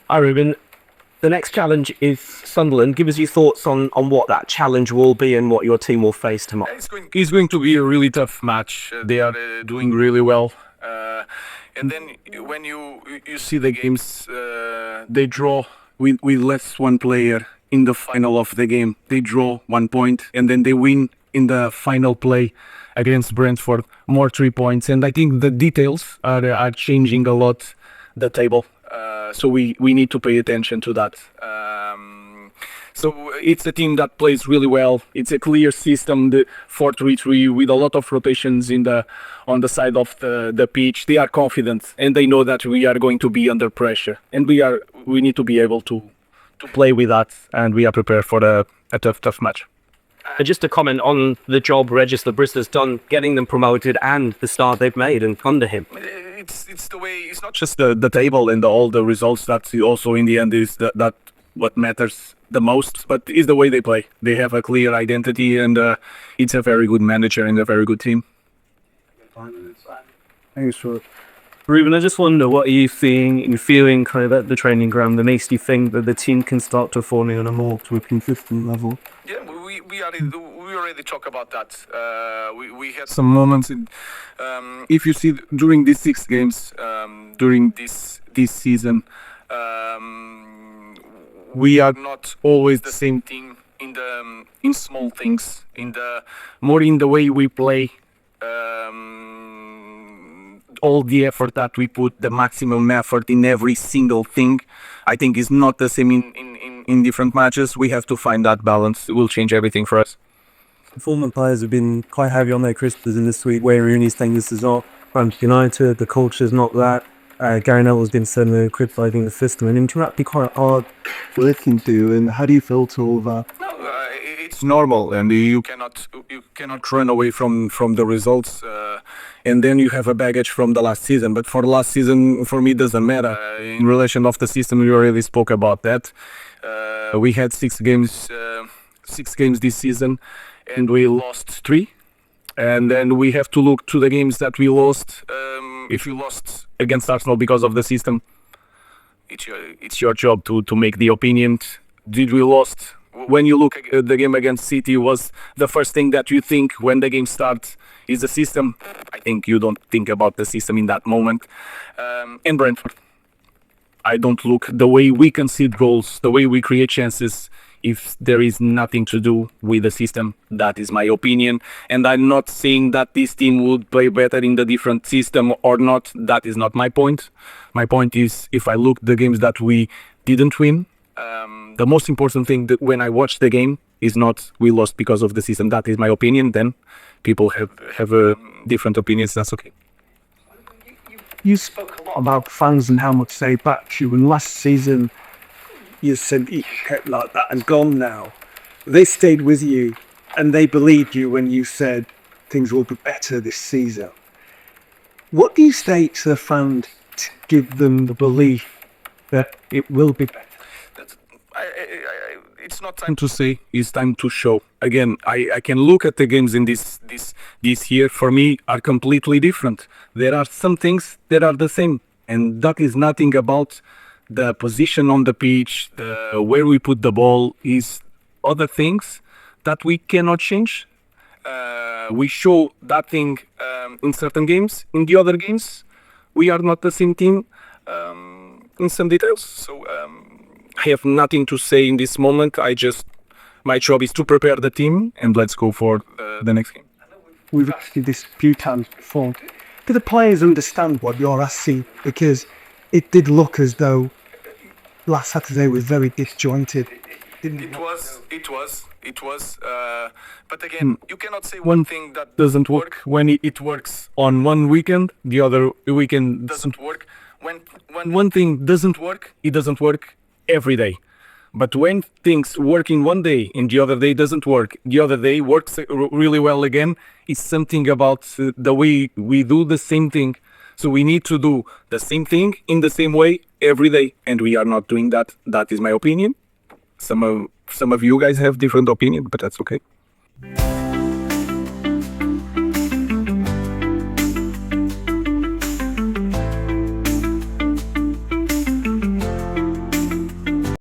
Hi, Rúben. The next challenge is Sunderland. Give us your thoughts on what that challenge will be and what your team will face tomorrow. It's going to be a really tough match. They are doing really well. And then when you see the games, they draw with less one player in the final of the game. They draw 1 point and then they win in the final play against Brentford, more 3 points. And I think the details are changing a lot the table. So we need to pay attention to that. So it's a team that plays really well. It's a clear system, the 4-3-3, with a lot of rotations on the side of the pitch. They are confident and they know that we are going to be under pressure, and we need to be able to play with that, and we are prepared for a tough match. Just a comment on the job Regis Labrista's done, getting them promoted and the start they've made and under him. It's the way. It's not just the table and all the results. That also in the end is that what matters the most. But it's the way they play. They have a clear identity, and it's a very good manager and a very good team. Thanks, Rúben. Rúben, I just wonder, what are you seeing and feeling kind of at the training ground that makes you think that the team can start performing on a more to a consistent level? Yeah, we already talk about that. We had some moments in, if you see during these 6 games, during this season, we are not always the same team in small things, more in the way we play. All the effort that we put, the maximum effort in every single thing, I think is not the same in different matches. We have to find that balance. It will change everything for us. Former players have been quite heavy on their crystals in this week. Wayne Rooney's saying this is not Man Utd, the culture's not that. Gary Neville's been certainly criticising the system, and it can be quite hard to listen to. And how do you feel to all of that? It's normal, and you cannot run away from the results, and then you have a baggage from the last season. But for the last season, for me, it doesn't matter. In relation of the system, we already spoke about that. We had 6 games this season, and we lost 3. And then we have to look to the games that we lost. If you lost against Arsenal because of the system, it's your job to make the opinion. Did we lost? When you look at the game against City, was the first thing that you think when the game starts is the system? I think you don't think about the system in that moment. And Brentford, I don't look the way we concede goals, the way we create chances. If there is nothing to do with the system, that is my opinion. And I'm not saying that this team would play better in the different system or not. That is not my point. My point is, if I look the games that we didn't win, the most important thing that when I watch the game is not we lost because of the system. That is my opinion. Then people have different opinions. That's okay. You spoke a lot about fans and how much they backed you, and last season you said you kept like that and gone now. They stayed with you and they believed you when you said things will be better this season. What do you say to the fans to give them the belief that it will be better? It's not time to say, it's time to show. Again, I can look at the games in this year, for me, are completely different. There are some things that are the same, and that is nothing about the position on the pitch, where we put the ball, is other things that we cannot change. We show that thing in certain games. In the other games, we are not the same team in some details. So I have nothing to say in this moment. My job is to prepare the team, and let's go for the next game. We've asked you this a few times before. Do the players understand what you're asking? Because it did look as though last Saturday was very disjointed. It was. But again, you cannot say one thing that doesn't work when it works on one weekend, the other weekend doesn't work. When one thing doesn't work, it doesn't work every day. But when things work in one day and the other day doesn't work, the other day works really well again, it's something about the way we do the same thing. So we need to do the same thing in the same way every day, and we are not doing that. That is my opinion. Some of you guys have different opinion, but that's okay.